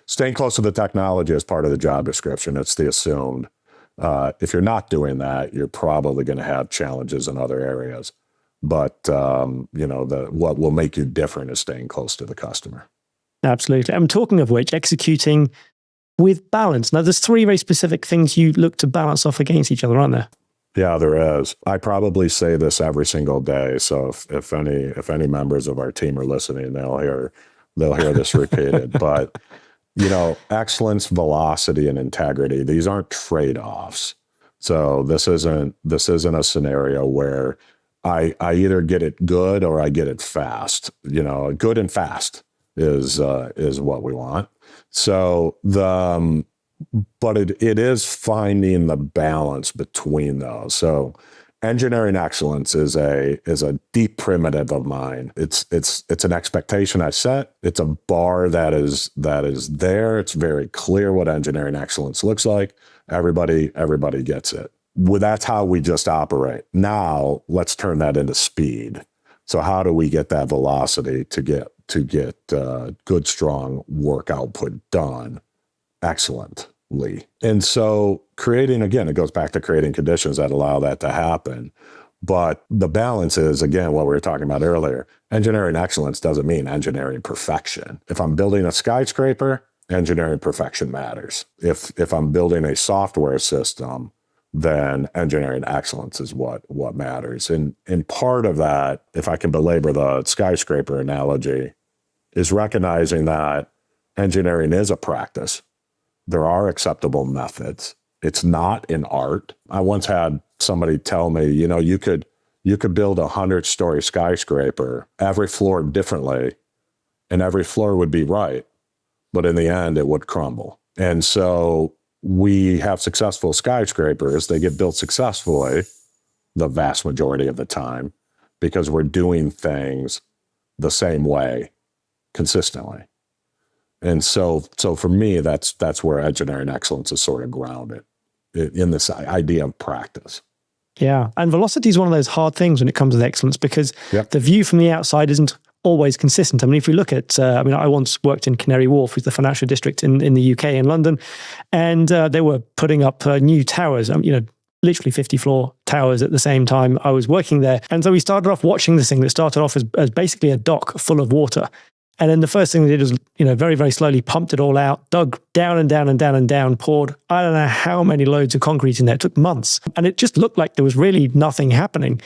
Staying close to the technology is part of the job description. It's the assumed. If you're not doing that, you're probably going to have challenges in other areas. But what will make you different is staying close to the customer. Absolutely. I'm talking of which, executing with balance. Now, there's three very specific things you look to balance off against each other, aren't there? Yeah, there is. I probably say this every single day. So if any members of our team are listening, they'll hear this repeated. But excellence, velocity, and integrity, these aren't trade-offs. So this isn't a scenario where I either get it good or I get it fast. Good and fast is what we want. So but it is finding the balance between those. So engineering excellence is a deep primitive of mine. It's an expectation I set. It's a bar that is there. It's very clear what engineering excellence looks like. Everybody gets it. Well, that's how we just operate. Now let's turn that into speed. So how do we get that velocity to get good, strong work output done excellently? And so creating, again, it goes back to creating conditions that allow that to happen. But the balance is, again, what we were talking about earlier. Engineering excellence doesn't mean engineering perfection. If I'm building a skyscraper, engineering perfection matters. If I'm building a software system, then engineering excellence is what matters. And part of that, if I can belabor the skyscraper analogy, is recognizing that engineering is a practice. There are acceptable methods. It's not an art. I once had somebody tell me, you could build a 100-story skyscraper, every floor differently, and every floor would be right. But in the end, it would crumble. And so we have successful skyscrapers. They get built successfully the vast majority of the time because we're doing things the same way consistently. And so for me, that's where engineering excellence is sort of grounded in this idea of practice. Yeah. And velocity is one of those hard things when it comes to excellence because the view from the outside isn't always consistent. I mean, if we look at, I once worked in Canary Wharf, which is the financial district in the UK in London, and they were putting up new towers, literally 50-floor towers at the same time I was working there. And so we started off watching this thing that started off as basically a dock full of water. And then the first thing they did was, very, very slowly pumped it all out, dug down and down and down and down, poured I don't know how many loads of concrete in there. It took months. And it just looked like there was really nothing happening.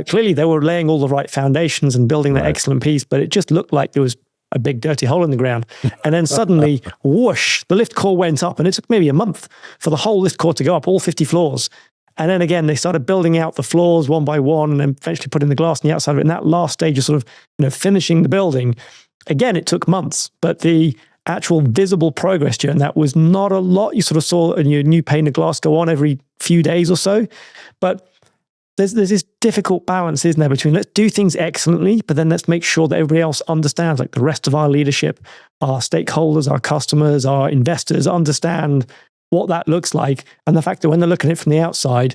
Clearly, they were laying all the right foundations and building that excellent piece, but it just looked like there was a big dirty hole in the ground. And then suddenly, whoosh, the lift core went up. And it took maybe a month for the whole lift core to go up, all 50 floors. And then again, they started building out the floors one by one and then eventually putting the glass on the outside of it. And that last stage of sort of, finishing the building, again, it took months, but the actual visible progress during that was not a lot. You sort of saw a new pane of glass go on every few days or so. But there's this difficult balance, isn't there, between let's do things excellently, but then let's make sure that everybody else understands, like the rest of our leadership, our stakeholders, our customers, our investors understand what that looks like. And the fact that when they're looking at it from the outside,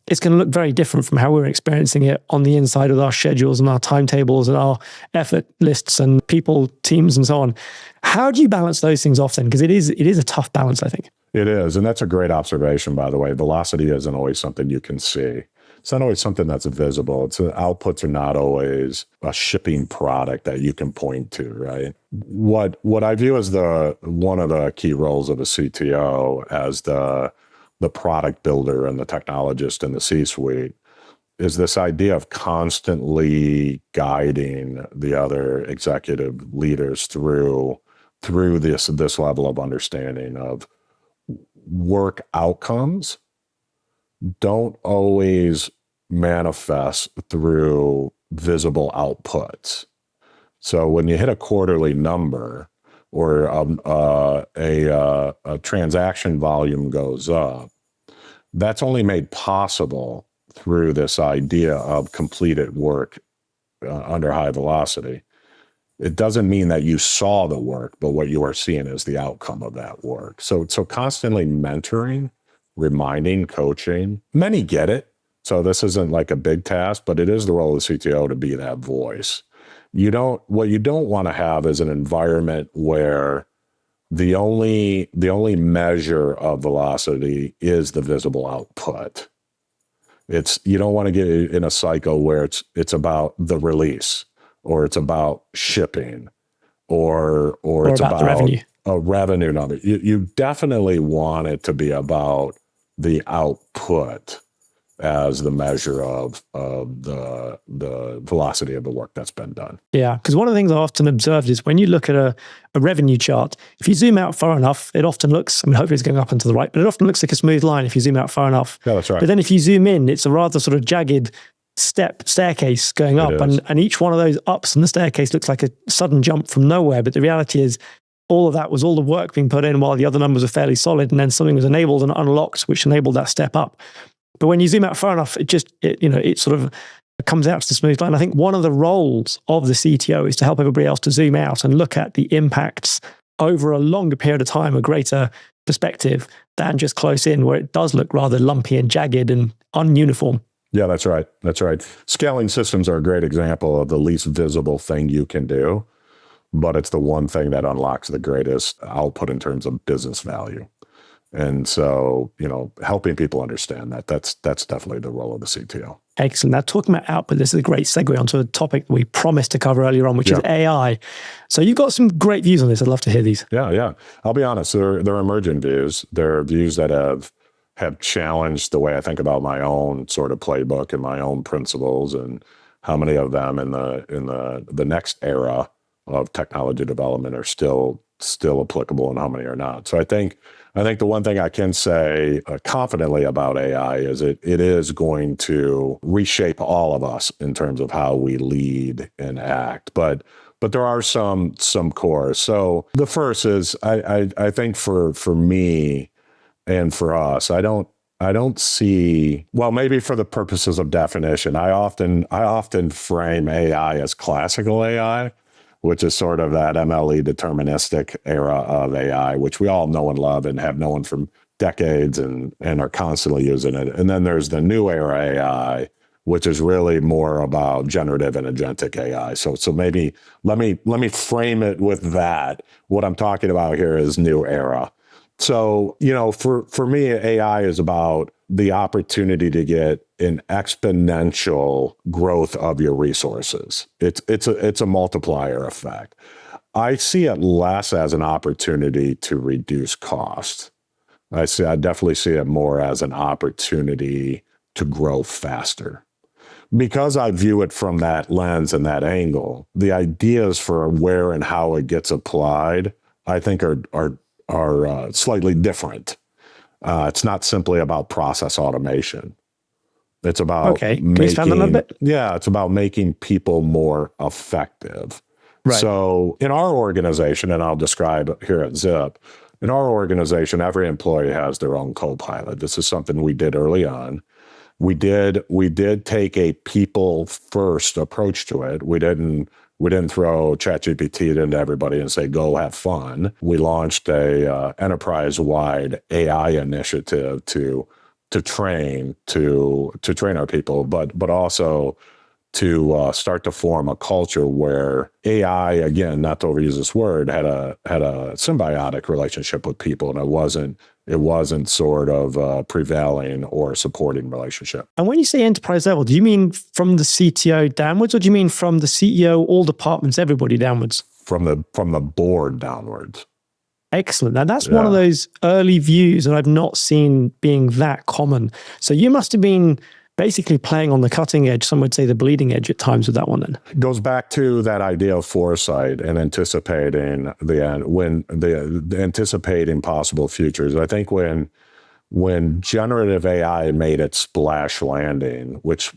it's going to look very different from how we're experiencing it on the inside with our schedules and our timetables and our effort lists and people, teams, and so on. How do you balance those things off then? Because it is a tough balance, I think. It is. And that's a great observation, by the way. Velocity isn't always something you can see. It's not always something that's visible. Outputs are not always a shipping product that you can point to, right? What I view as one of the key roles of a CTO as the product builder and the technologist in the C-suite is this idea of constantly guiding the other executive leaders through this level of understanding of work outcomes don't always manifest through visible outputs. So when you hit a quarterly number or a transaction volume goes up, that's only made possible through this idea of completed work under high velocity. It doesn't mean that you saw the work, but what you are seeing is the outcome of that work. So constantly mentoring, reminding, coaching. Many get it. So this isn't like a big task, but it is the role of the CTO to be that voice. What you don't want to have is an environment where the only measure of velocity is the visible output. You don't want to get in a cycle where it's about the release, or it's about shipping, or it's about the revenue. A revenue number. You definitely want it to be about the output as the measure of the velocity of the work that's been done. Yeah, because one of the things I often observed is when you look at a revenue chart, if you zoom out far enough, it often looks, hopefully it's going up and to the right, but it often looks like a smooth line if you zoom out far enough. Yeah, that's right. But then if you zoom in, it's a rather sort of jagged staircase going up, and each one of those ups in the staircase looks like a sudden jump from nowhere. But the reality is all of that was all the work being put in while the other numbers are fairly solid, and then something was enabled and unlocked, which enabled that step up. But when you zoom out far enough, it sort of comes out to the smooth line. I think one of the roles of the CTO is to help everybody else to zoom out and look at the impacts over a longer period of time, a greater perspective than just close in, where it does look rather lumpy and jagged and ununiform. Yeah, that's right. That's right. Scaling systems are a great example of the least visible thing you can do, but it's the one thing that unlocks the greatest output in terms of business value. And so, helping people understand that's definitely the role of the CTO. Excellent. Now, talking about output, this is a great segue onto a topic that we promised to cover earlier on, which is AI. So you've got some great views on this. I'd love to hear these. Yeah. I'll be honest. They're emergent views. They're views that have challenged the way I think about my own sort of playbook and my own principles, and how many of them in the next era of technology development are still applicable and how many are not. So I think the one thing I can say confidently about AI is it is going to reshape all of us in terms of how we lead and act. But there are some cores. So the first is I think for me and for us, I don't see, well, maybe for the purposes of definition, I often frame AI as classical AI, which is sort of that MLE deterministic era of AI, which we all know and love and have known for decades and are constantly using it. And then there's the new era AI, which is really more about generative and agentic AI. So maybe let me frame it with that. What I'm talking about here is new era. So, for me, AI is about the opportunity to get an exponential growth of your resources. It's a multiplier effect. I see it less as an opportunity to reduce cost. I definitely see it more as an opportunity to grow faster. Because I view it from that lens and that angle, the ideas for where and how it gets applied, I think are slightly different. It's not simply about process automation. It's about Can you expand on that a bit? Yeah, it's about making people more effective. Right. So in our organization, and I'll describe here at Zip, in our organization, every employee has their own co-pilot. This is something we did early on. We did take a people first approach to it. We didn't throw ChatGPT into everybody and say, go have fun. We launched a enterprise-wide AI initiative to train our people, but also to start to form a culture where AI, again, not to overuse this word, had a symbiotic relationship with people, and it wasn't sort of a prevailing or supporting relationship. And when you say enterprise level, do you mean from the CTO downwards, or do you mean from the CEO, all departments, everybody downwards? From the board downwards. Excellent. Now that's one of those early views that I've not seen being that common. So you must have been basically playing on the cutting edge, some would say the bleeding edge at times with that one then. It goes back to that idea of foresight and anticipating anticipating possible futures. I think when generative AI made its splash landing, which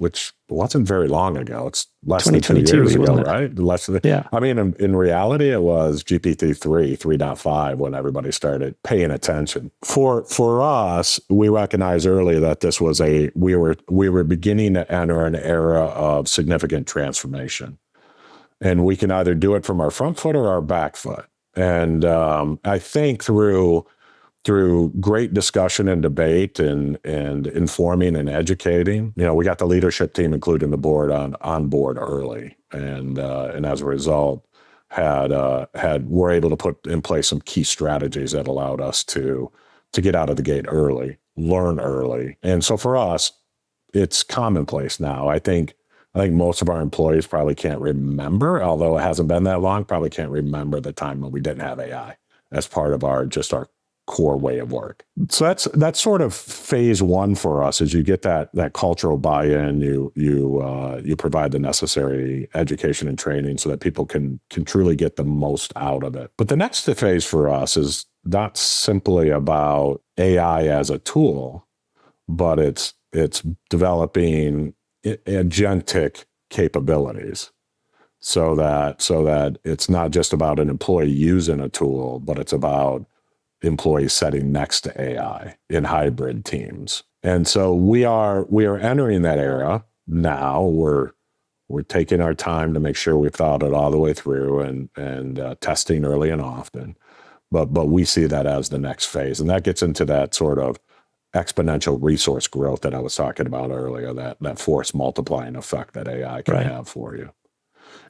wasn't very long ago, it's less than 2 years ago, right? I mean, in reality, it was GPT 3.5 when everybody started paying attention. For us, we recognized early that this was we were beginning to enter an era of significant transformation, and we can either do it from our front foot or our back foot. And I think through great discussion and debate and informing and educating, we got the leadership team, including the board, on board early, and as a result, were able to put in place some key strategies that allowed us to get out of the gate early, learn early, and so for us, it's commonplace now. I think most of our employees probably can't remember, although it hasn't been that long, probably can't remember the time when we didn't have AI as part of our core way of work. So that's sort of phase one for us. Is you get that cultural buy-in, you provide the necessary education and training so that people can truly get the most out of it. But the next phase for us is not simply about AI as a tool, but it's developing agentic capabilities. so that it's not just about an employee using a tool, but it's about employees sitting next to AI in hybrid teams. And so we are entering that era now. We're taking our time to make sure we've thought it all the way through and testing early and often. But we see that as the next phase, and that gets into that sort of exponential resource growth that I was talking about earlier, that force multiplying effect that AI can have for you.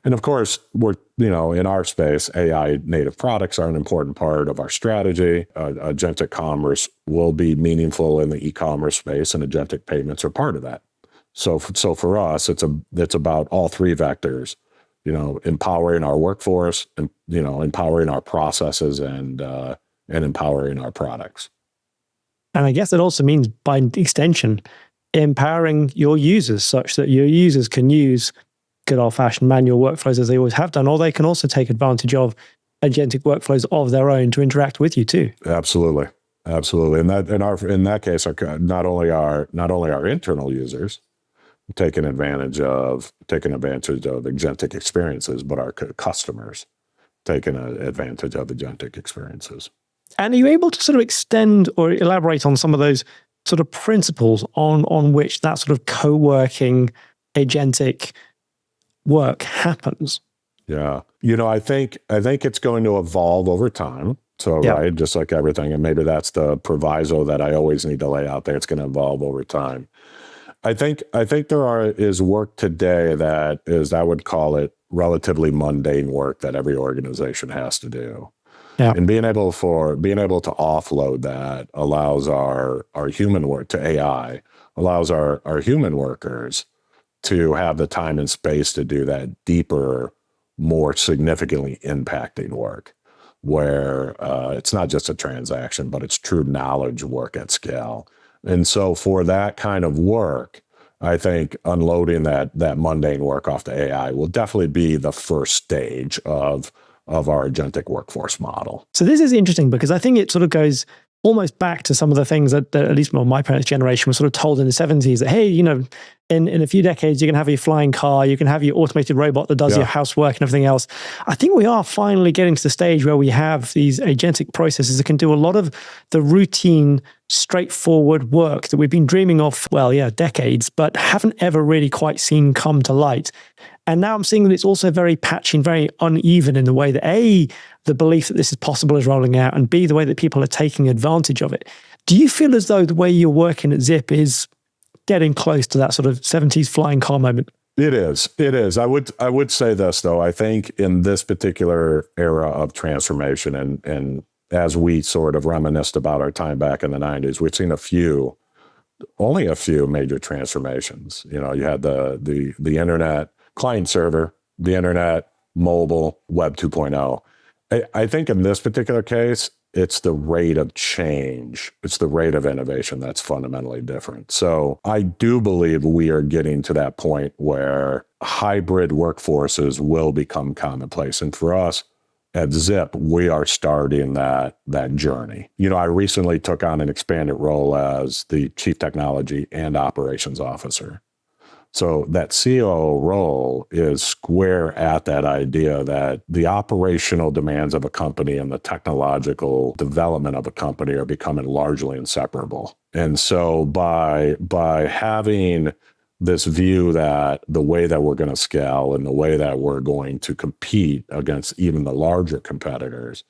And of course, we're, in our space, AI native products are an important part of our strategy. Agentic commerce will be meaningful in the e-commerce space, and agentic payments are part of that. So for us, it's about all three vectors, empowering our workforce, and empowering our processes, and empowering our products. And I guess it also means, by extension, empowering your users such that your users can use good old-fashioned manual workflows as they always have done, or they can also take advantage of agentic workflows of their own to interact with you too. Absolutely. And in that case, not only our internal users taking advantage of agentic experiences, but our customers taking advantage of agentic experiences. And are you able to sort of extend or elaborate on some of those sort of principles on which that sort of co-working agentic work happens? Yeah. I think it's going to evolve over time. So, right, just like everything, and maybe that's the proviso that I always need to lay out there. It's going to evolve over time. I think there is work today that is, I would call it, relatively mundane work that every organization has to do. Yeah. And being able to offload that allows our human work to AI, allows our human workers to have the time and space to do that deeper, more significantly impacting work, where it's not just a transaction, but it's true knowledge work at scale. And so for that kind of work, I think unloading that mundane work off the AI will definitely be the first stage of our agentic workforce model. So this is interesting because I think it sort of goes almost back to some of the things that at least my parents' generation was sort of told in the 70s, that, hey, in a few decades, you can have your flying car, you can have your automated robot that does your housework and everything else. I think we are finally getting to the stage where we have these agentic processes that can do a lot of the routine, straightforward work that we've been dreaming of, decades, but haven't ever really quite seen come to light. And now I'm seeing that it's also very patchy and very uneven in the way that, A, the belief that this is possible is rolling out, and B, the way that people are taking advantage of it. Do you feel as though the way you're working at Zip is getting close to that sort of 70s flying car moment? It is. I would say this, though. I think in this particular era of transformation, and as we sort of reminisced about our time back in the 90s, we've seen only a few major transformations. You had the internet, client server, the internet, mobile, web 2.0. I think in this particular case, it's the rate of change. It's the rate of innovation that's fundamentally different. So I do believe we are getting to that point where hybrid workforces will become commonplace. And for us at Zip, we are starting that journey. I recently took on an expanded role as the Chief Technology and Operations Officer. So that COO role is square at that idea that the operational demands of a company and the technological development of a company are becoming largely inseparable. And so by having this view that the way that we're going to scale and the way that we're going to compete against even the larger competitors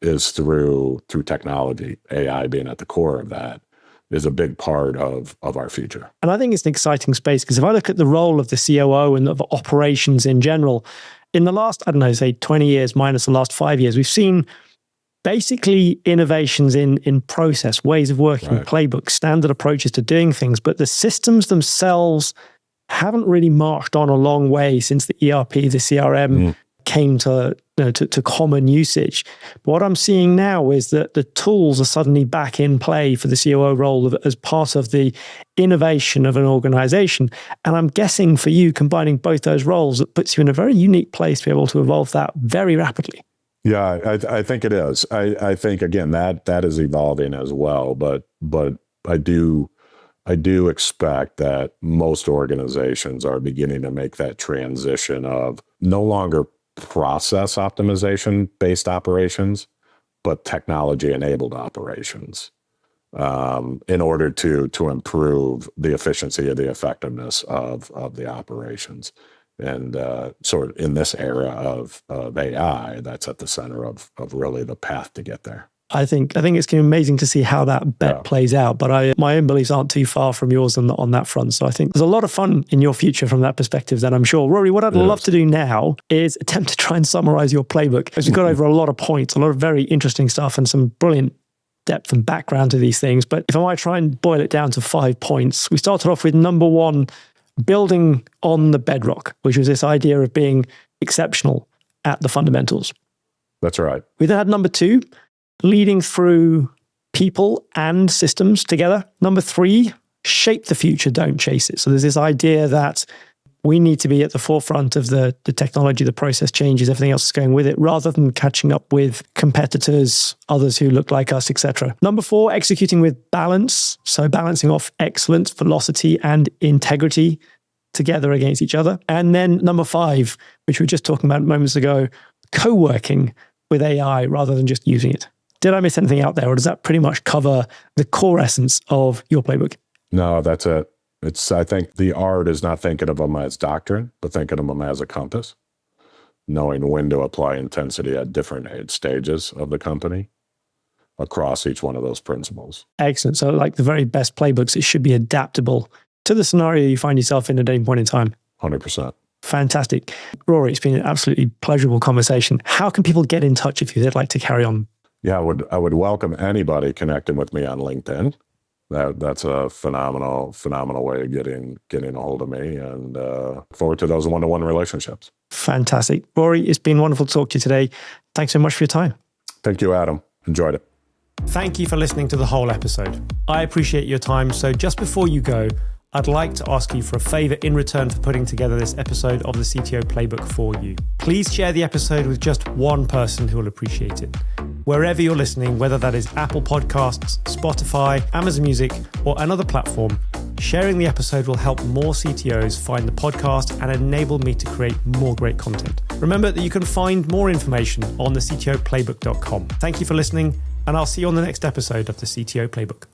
is through technology, AI being at the core of that, is a big part of our future. And I think it's an exciting space because if I look at the role of the COO and of operations in general, in the last, 20 years minus the last 5 years, we've seen basically innovations in process, ways of working, Playbook, standard approaches to doing things, but the systems themselves haven't really marched on a long way since the ERP, the CRM came to common usage. But what I'm seeing now is that the tools are suddenly back in play for the COO role as part of the innovation of an organization. And I'm guessing for you, combining both those roles, it puts you in a very unique place to be able to evolve that very rapidly. Yeah, I think it is. I think, again, that is evolving as well. But I do I do expect that most organizations are beginning to make that transition of no longer process optimization based operations, but technology enabled operations, in order to improve the efficiency or the effectiveness of the operations. And sort of in this era of AI, that's at the center of really the path to get there. I think it's going to be amazing to see how that bet plays out. But my own beliefs aren't too far from yours on that front. So I think there's a lot of fun in your future from that perspective, that I'm sure. Rory, what I'd love to do now is attempt to try and summarize your playbook, because we've got over a lot of points, a lot of very interesting stuff, and some brilliant depth and background to these things. But if I might try and boil it down to 5 points, we started off with number 1, building on the bedrock, which was this idea of being exceptional at the fundamentals. That's right. We then had number 2, leading through people and systems together. Number 3, shape the future, don't chase it. So there's this idea that we need to be at the forefront of the technology, the process changes, everything else is going with it, rather than catching up with competitors, others who look like us, etc. Number 4, executing with balance. So balancing off excellence, velocity, and integrity together against each other. And then number 5, which we were just talking about moments ago, co-working with AI rather than just using it. Did I miss anything out there, or does that pretty much cover the core essence of your playbook? No, that's it. I think the art is not thinking of them as doctrine, but thinking of them as a compass, knowing when to apply intensity at different stages of the company across each one of those principles. Excellent. So like the very best playbooks, it should be adaptable to the scenario you find yourself in at any point in time. 100%. Fantastic. Rory, it's been an absolutely pleasurable conversation. How can people get in touch if they'd like to carry on? Yeah, I would welcome anybody connecting with me on LinkedIn. That's a phenomenal way of getting a hold of me, and forward to those one-to-one relationships. Fantastic. Rory, it's been wonderful to talk to you today. Thanks so much for your time. Thank you, Adam. Enjoyed it. Thank you for listening to the whole episode. I appreciate your time. So just before you go, I'd like to ask you for a favor in return for putting together this episode of the CTO Playbook for you. Please share the episode with just one person who will appreciate it. Wherever you're listening, whether that is Apple Podcasts, Spotify, Amazon Music, or another platform, sharing the episode will help more CTOs find the podcast and enable me to create more great content. Remember that you can find more information on the CTOplaybook.com. Thank you for listening, and I'll see you on the next episode of the CTO Playbook.